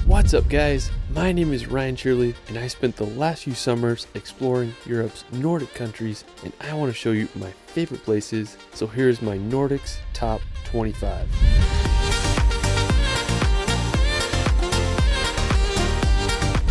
What's up guys, my name is Ryan Shirley and I spent the last few summers exploring Europe's Nordic countries and I want to show you my favorite places, so here's my Nordics top 25.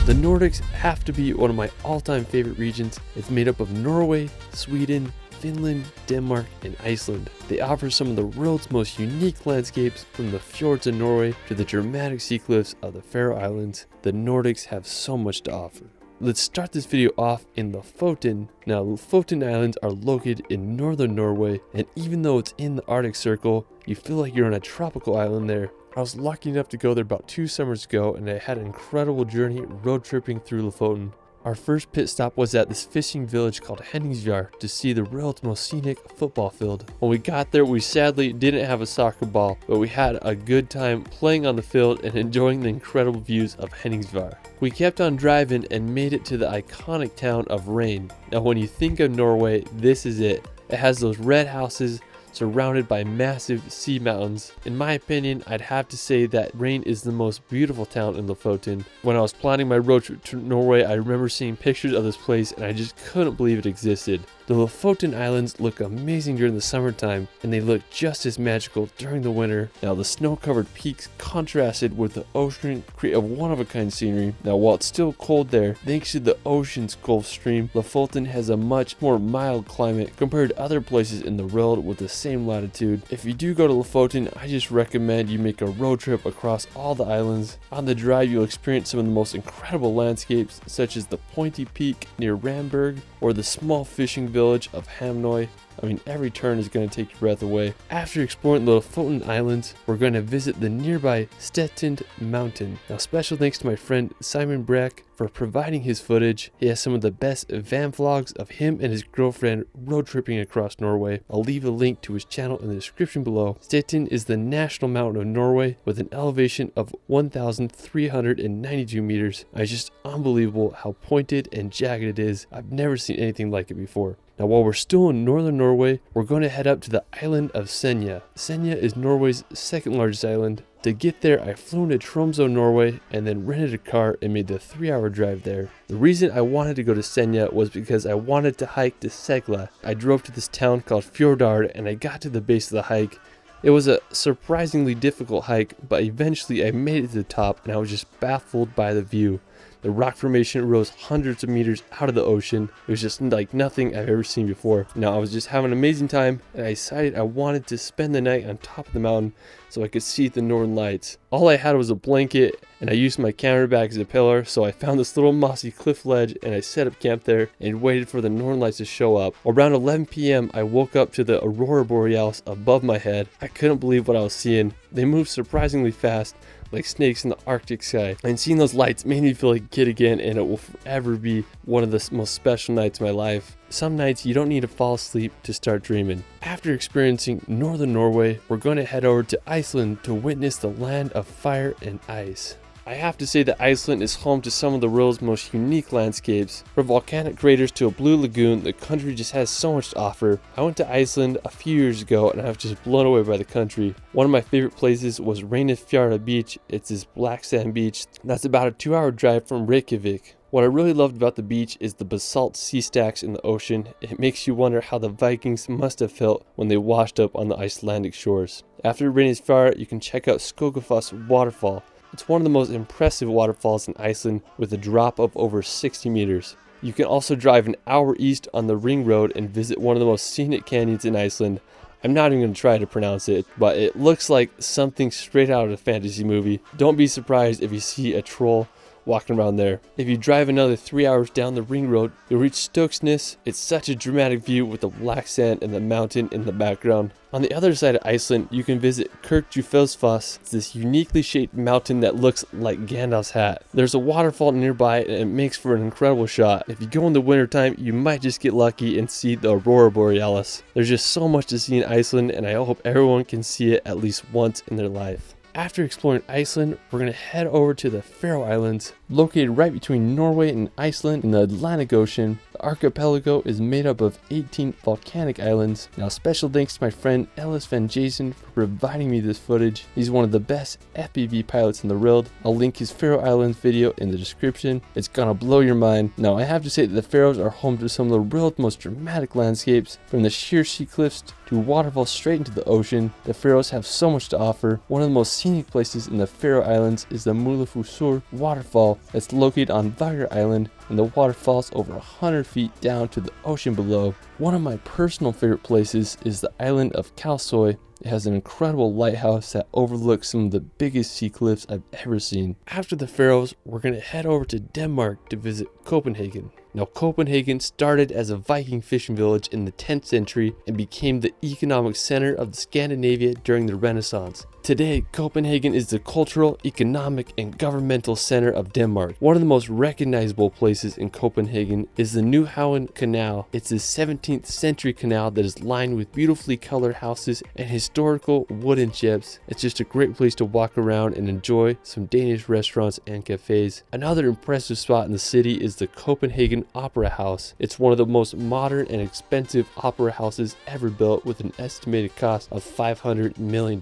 The Nordics have to be one of my all-time favorite regions. It's made up of Norway, Sweden, Finland, Denmark, and Iceland. They offer some of the world's most unique landscapes, from the fjords of Norway to the dramatic sea cliffs of the Faroe Islands. The Nordics have so much to offer. Let's start this video off in Lofoten. Now, Lofoten Islands are located in northern Norway, and even though it's in the Arctic Circle, you feel like you're on a tropical island there. I was lucky enough to go there about 2 summers ago, and I had an incredible journey road tripping through Lofoten. Our first pit stop was at this fishing village called Henningsfjord to see the world's most scenic football field. When we got there, we sadly didn't have a soccer ball, but we had a good time playing on the field and enjoying the incredible views of Henningsfjord. We kept on driving and made it to the iconic town of Rain. Now when you think of Norway, this is it. It has those red houses surrounded by massive sea mountains. In my opinion, I'd have to say that Rain is the most beautiful town in Lofoten. When I was planning my road trip to Norway, I remember seeing pictures of this place and I just couldn't believe it existed. The Lofoten Islands look amazing during the summertime, and they look just as magical during the winter. Now, the snow-covered peaks contrasted with the ocean create a one-of-a-kind scenery. Now, while it's still cold there, thanks to the ocean's Gulf Stream, Lofoten has a much more mild climate compared to other places in the world with the same latitude. If you do go to Lofoten, I just recommend you make a road trip across all the islands. On the drive, you'll experience some of the most incredible landscapes, such as the pointy peak near Ramberg or the small fishing village of Hamnøy. I mean, every turn is going to take your breath away. After exploring the Lofoten Islands, we're going to visit the nearby Stettin Mountain. Now, special thanks to my friend Simon Breck for providing his footage. He has some of the best van vlogs of him and his girlfriend road tripping across Norway. I'll leave a link to his channel in the description below. Stettin is the national mountain of Norway with an elevation of 1,392 meters. It's just unbelievable how pointed and jagged it is. I've never seen anything like it before. Now, while we're still in northern Norway, we're going to head up to the island of Senja. Senja is Norway's second largest island. To get there, I flew into Tromsø, Norway, and then rented a car and made the 3-hour drive there. The reason I wanted to go to Senja was because I wanted to hike to Segla. I drove to this town called Fjordard, and I got to the base of the hike. It was a surprisingly difficult hike, but eventually I made it to the top, and I was just baffled by the view. The rock formation rose hundreds of meters out of the ocean. It was just like nothing I've ever seen before. Now, I was just having an amazing time, and I decided I wanted to spend the night on top of the mountain so I could see the northern lights. All I had was a blanket, and I used my camera bag as a pillar, so I found this little mossy cliff ledge and I set up camp there and waited for the northern lights to show up. Around 11 p.m. I woke up to the aurora borealis above my head. I couldn't believe what I was seeing. They moved surprisingly fast, like snakes in the Arctic sky. And seeing those lights made me feel like a kid again, and it will forever be one of the most special nights of my life. Some nights you don't need to fall asleep to start dreaming. After experiencing northern Norway, we're going to head over to Iceland to witness the land of fire and ice. I have to say that Iceland is home to some of the world's most unique landscapes. From volcanic craters to a blue lagoon, the country just has so much to offer. I went to Iceland a few years ago and I was just blown away by the country. One of my favorite places was Reynisfjara Beach. It's this black sand beach that's about a 2-hour drive from Reykjavik. What I really loved about the beach is the basalt sea stacks in the ocean. It makes you wonder how the Vikings must have felt when they washed up on the Icelandic shores. After Reynisfjara, you can check out Skogafoss waterfall. It's one of the most impressive waterfalls in Iceland with a drop of over 60 meters. You can also drive an hour east on the Ring Road and visit one of the most scenic canyons in Iceland. I'm not even going to try to pronounce it, but it looks like something straight out of a fantasy movie. Don't be surprised if you see a troll walking around there. If you drive another 3 hours down the Ring Road, you'll reach Stokesnes. It's such a dramatic view with the black sand and the mountain in the background. On the other side of Iceland, you can visit Kirkjufellsfoss. It's this uniquely shaped mountain that looks like Gandalf's hat. There's a waterfall nearby and it makes for an incredible shot. If you go in the wintertime, you might just get lucky and see the aurora borealis. There's just so much to see in Iceland, and I hope everyone can see it at least once in their life. After exploring Iceland, we're going to head over to the Faroe Islands, located right between Norway and Iceland in the Atlantic Ocean. The archipelago is made up of 18 volcanic islands. Now, special thanks to my friend Ellis Van Jason for providing me this footage. He's one of the best FPV pilots in the world. I'll link his Faroe Islands video in the description. It's gonna blow your mind. Now, I have to say that the Faroes are home to some of the world's most dramatic landscapes, from the sheer sea cliffs to waterfalls straight into the ocean. The Faroes have so much to offer. One of the most scenic places in the Faroe Islands is the Mulafusur waterfall that's located on Vagar Island, and the water falls over 100 feet down to the ocean below. One of my personal favorite places is the island of Kalsoy. It has an incredible lighthouse that overlooks some of the biggest sea cliffs I've ever seen. After the Faroes, we're going to head over to Denmark to visit Copenhagen. Now, Copenhagen started as a Viking fishing village in the 10th century and became the economic center of Scandinavia during the Renaissance. Today, Copenhagen is the cultural, economic, and governmental center of Denmark. One of the most recognizable places in Copenhagen is the Nyhavn Canal. It's a 17th century canal that is lined with beautifully colored houses and historical wooden ships. It's just a great place to walk around and enjoy some Danish restaurants and cafes. Another impressive spot in the city is the Copenhagen Opera House. It's one of the most modern and expensive opera houses ever built, with an estimated cost of $500 million.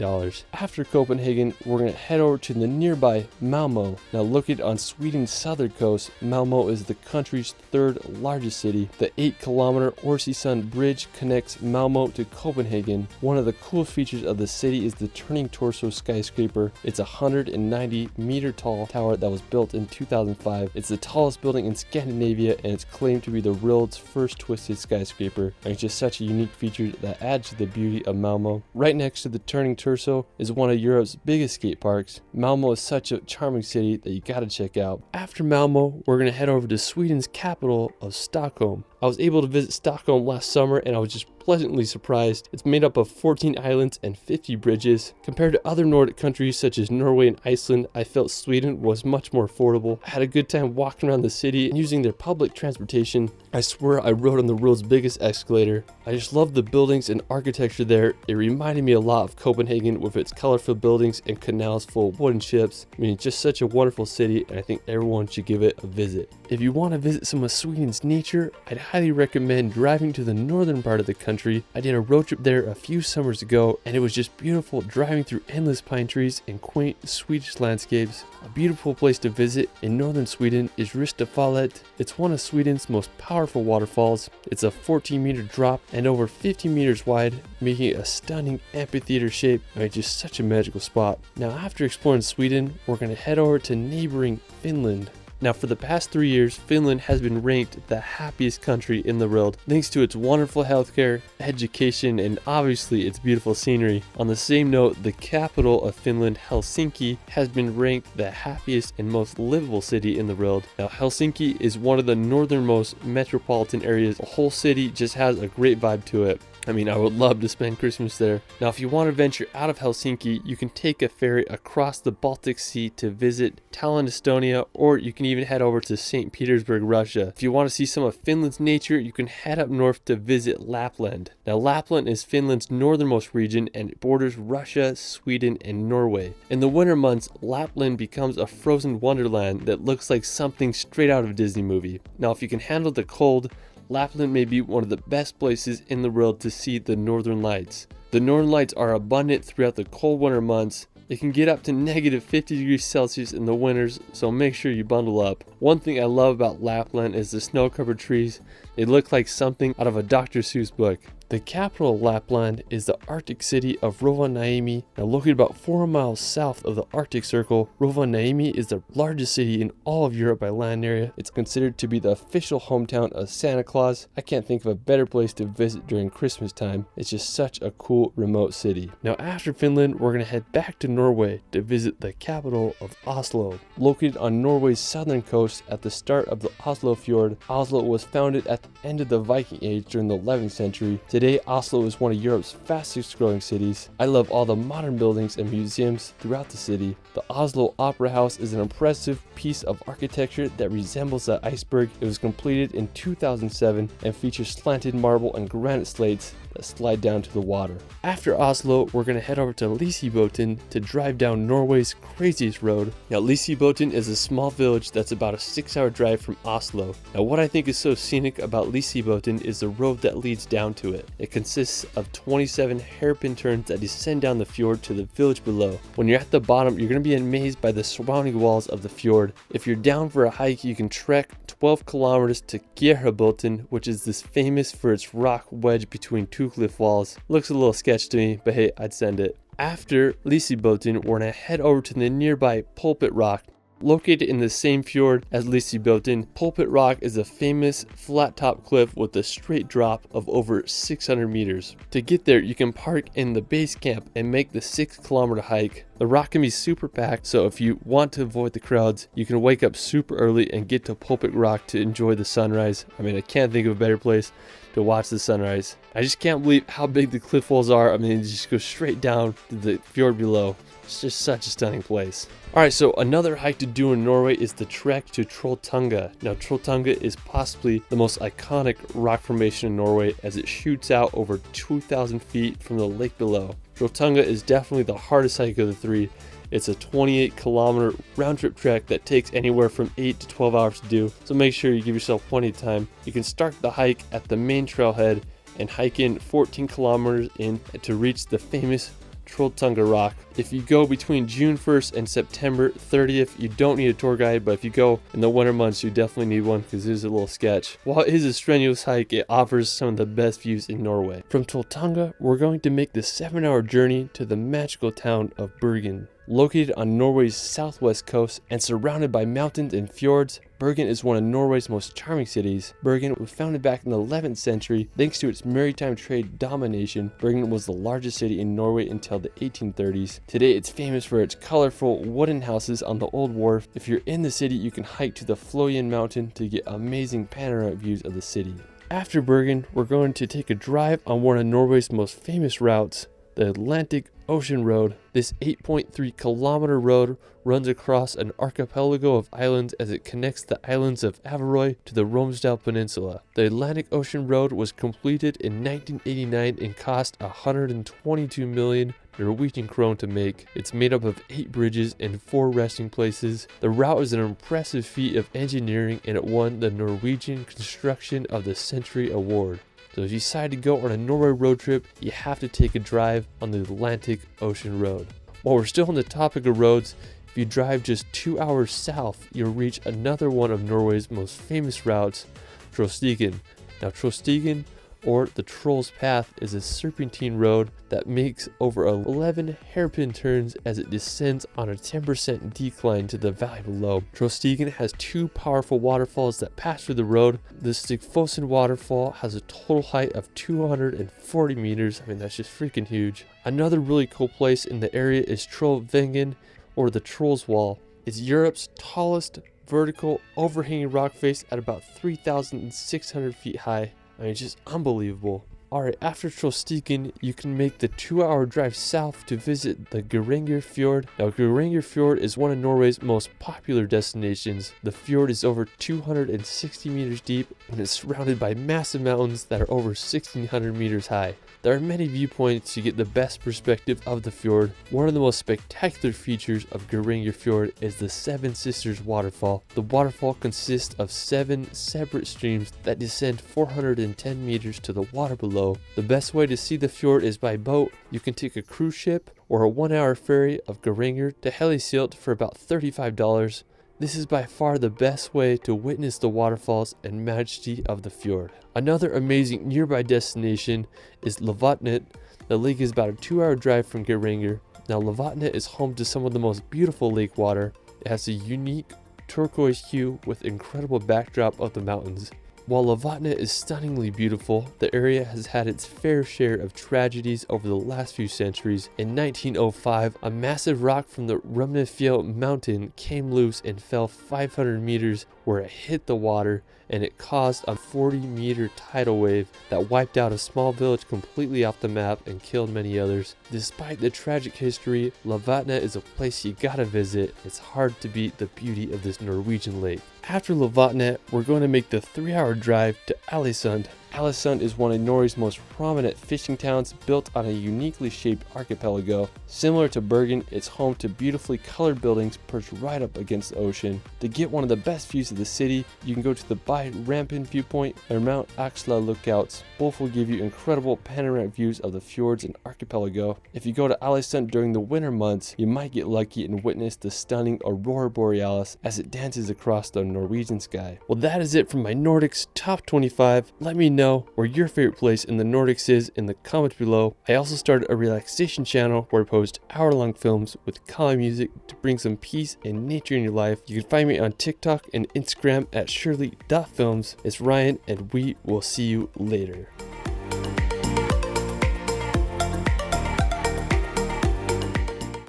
After Copenhagen, we're going to head over to the nearby Malmo. Now, located on Sweden's southern coast, Malmo is the country's third largest city. The 8-kilometer Orsisund Bridge connects Malmo to Copenhagen. One of the coolest features of the city is the Turning Torso skyscraper. It's a 190-meter tall tower that was built in 2005. It's the tallest building in Scandinavia, and it's claimed to be the world's first twisted skyscraper. And it's just such a unique feature that adds to the beauty of Malmo. Right next to the Turning Torso is one of Europe's biggest skate parks. Malmo is such a charming city that you gotta check out. After Malmo, we're gonna head over to Sweden's capital of Stockholm. I was able to visit Stockholm last summer, and I was just pleasantly surprised. It's made up of 14 islands and 50 bridges. Compared to other Nordic countries such as Norway and Iceland, I felt Sweden was much more affordable. I had a good time walking around the city and using their public transportation. I swear I rode on the world's biggest escalator. I just love the buildings and architecture there. It reminded me a lot of Copenhagen with its colorful buildings and canals full of wooden ships. I mean, it's just such a wonderful city, and I think everyone should give it a visit. If you want to visit some of Sweden's nature, I'd highly recommend driving to the northern part of the country. I did a road trip there a few summers ago, and it was just beautiful driving through endless pine trees and quaint Swedish landscapes. A beautiful place to visit in northern Sweden is Ristafallet. It's one of Sweden's most powerful waterfalls. It's a 14-meter drop and over 50 meters wide, making it a stunning amphitheater shape. I mean, just such a magical spot. Now, after exploring Sweden, we're going to head over to neighboring Finland. Now, for the past 3 years, Finland has been ranked the happiest country in the world, thanks to its wonderful healthcare, education, and obviously its beautiful scenery. On the same note, the capital of Finland, Helsinki, has been ranked the happiest and most livable city in the world. Now, Helsinki is one of the northernmost metropolitan areas. The whole city just has a great vibe to it. I mean, I would love to spend Christmas there. Now, if you want to venture out of Helsinki, you can take a ferry across the Baltic Sea to visit Tallinn, Estonia, or you can even head over to St. Petersburg, Russia. If you want to see some of Finland's nature, you can head up north to visit Lapland. Now, Lapland is Finland's northernmost region, and it borders Russia, Sweden, and Norway. In the winter months, Lapland becomes a frozen wonderland that looks like something straight out of a Disney movie. Now, if you can handle the cold, Lapland may be one of the best places in the world to see the northern lights. The northern lights are abundant throughout the cold winter months. It can get up to negative 50 degrees Celsius in the winters, so make sure you bundle up. One thing I love about Lapland is the snow-covered trees. They look like something out of a Dr. Seuss book. The capital of Lapland is the Arctic city of Rovaniemi. Now, located about 4 miles south of the Arctic Circle, Rovaniemi is the largest city in all of Europe by land area. It's considered to be the official hometown of Santa Claus. I can't think of a better place to visit during Christmas time. It's just such a cool remote city. Now, after Finland, we're going to head back to Norway to visit the capital of Oslo. Located on Norway's southern coast at the start of the Oslo fjord, Oslo was founded at the end of the Viking Age during the 11th century. Today, Oslo is one of Europe's fastest growing cities. I love all the modern buildings and museums throughout the city. The Oslo Opera House is an impressive piece of architecture that resembles an iceberg. It was completed in 2007 and features slanted marble and granite slates that slide down to the water. After Oslo, we're going to head over to Lisebotn to drive down Norway's craziest road. Now, Lisebotn is a small village that's about a 6-hour drive from Oslo. Now, what I think is so scenic about Lisebotn is the road that leads down to it. It consists of 27 hairpin turns that descend down the fjord to the village below. When you're at the bottom, you're going to be amazed by the surrounding walls of the fjord. If you're down for a hike, you can trek 12 kilometers to Gjerabotn, which is this famous for its rock wedge between two cliff walls. Looks a little sketch to me, but hey, I'd send it. After Lisebotn, we're going to head over to the nearby Pulpit Rock. Located in the same fjord as Lisebotn, Pulpit Rock is a famous flat-top cliff with a straight drop of over 600 meters. To get there, you can park in the base camp and make the 6-kilometer hike. The rock can be super packed, so if you want to avoid the crowds, you can wake up super early and get to Pulpit Rock to enjoy the sunrise. I mean, I can't think of a better place to watch the sunrise. I just can't believe how big the cliff walls are. I mean, it just goes straight down to the fjord below. It's just such a stunning place. Alright, so another hike to do in Norway is the trek to Trolltunga. Now, Trolltunga is possibly the most iconic rock formation in Norway as it shoots out over 2,000 feet from the lake below. Trolltunga is definitely the hardest hike of the three. It's a 28-kilometer round-trip trek that takes anywhere from 8 to 12 hours to do, so make sure you give yourself plenty of time. You can start the hike at the main trailhead and hike in 14 kilometers in to reach the famous Trolltunga Rock. If you go between June 1st and September 30th, you don't need a tour guide, but if you go in the winter months, you definitely need one because it is a little sketch. While it is a strenuous hike, it offers some of the best views in Norway. From Trolltunga, we're going to make the 7-hour journey to the magical town of Bergen. Located on Norway's southwest coast and surrounded by mountains and fjords, Bergen is one of Norway's most charming cities. Bergen was founded back in the 11th century thanks to its maritime trade domination. Bergen was the largest city in Norway until the 1830s. Today, it's famous for its colorful wooden houses on the old wharf. If you're in the city, you can hike to the Floyen mountain to get amazing panoramic views of the city. After Bergen, we're going to take a drive on one of Norway's most famous routes, the Atlantic Ocean Road. This 8.3-kilometer road runs across an archipelago of islands as it connects the islands of Averøy to the Romsdal Peninsula. The Atlantic Ocean Road was completed in 1989 and cost 122 million Norwegian krone to make. It's made up of 8 bridges and 4 resting places. The route is an impressive feat of engineering and it won the Norwegian Construction of the Century Award. So if you decide to go on a Norway road trip, you have to take a drive on the Atlantic Ocean Road. While we're still on the topic of roads, if you drive just 2 hours south, you'll reach another one of Norway's most famous routes, Trollstigen. Now, Trollstigen, or the Troll's Path, is a serpentine road that makes over 11 hairpin turns as it descends on a 10% decline to the valley below. Trollstigen has 2 powerful waterfalls that pass through the road. The Stigfossen waterfall has a total height of 240 meters. I mean, that's just freaking huge. Another really cool place in the area is Trollveggen, or the Troll's Wall. It's Europe's tallest vertical overhanging rock face at about 3,600 feet high. I mean, just unbelievable. Alright, after Trollstigen, you can make the 2-hour drive south to visit the Geiranger Fjord. Now, Geiranger Fjord is one of Norway's most popular destinations. The fjord is over 260 meters deep and is surrounded by massive mountains that are over 1,600 meters high. There are many viewpoints to get the best perspective of the fjord. One of the most spectacular features of Geiranger Fjord is the Seven Sisters waterfall. The waterfall consists of 7 separate streams that descend 410 meters to the water below. The best way to see the fjord is by boat. You can take a cruise ship or a 1-hour ferry of Geiranger to Helisilt for about $35. This is by far the best way to witness the waterfalls and majesty of the fjord. Another amazing nearby destination is Lovatnet. The lake is about a 2-hour drive from Geiranger. Now, Lovatnet is home to some of the most beautiful lake water. It has a unique turquoise hue with incredible backdrop of the mountains. While Lovatnet is stunningly beautiful, the area has had its fair share of tragedies over the last few centuries. In 1905, a massive rock from the Rumnefjell mountain came loose and fell 500 meters where it hit the water, and it caused a 40-meter tidal wave that wiped out a small village completely off the map and killed many others. Despite the tragic history, Lovatnet is a place you gotta visit. It's hard to beat the beauty of this Norwegian lake. After Lovatnet, we're going to make the 3-hour drive to Älesund. Alesund is one of Norway's most prominent fishing towns, built on a uniquely shaped archipelago. Similar to Bergen, it's home to beautifully colored buildings perched right up against the ocean. To get one of the best views of the city, you can go to the By Rampen viewpoint or Mount Axla lookouts. Both will give you incredible panoramic views of the fjords and archipelago. If you go to Alesund during the winter months, you might get lucky and witness the stunning aurora borealis as it dances across the Norwegian sky. Well, that is it from my Nordics top 25. Let me know where your favorite place in the Nordics is in the comments below. I also started a relaxation channel where I post hour-long films with calm music to bring some peace and nature in your life. You can find me on TikTok and Instagram at shirley.films. It's Ryan, and we will see you later.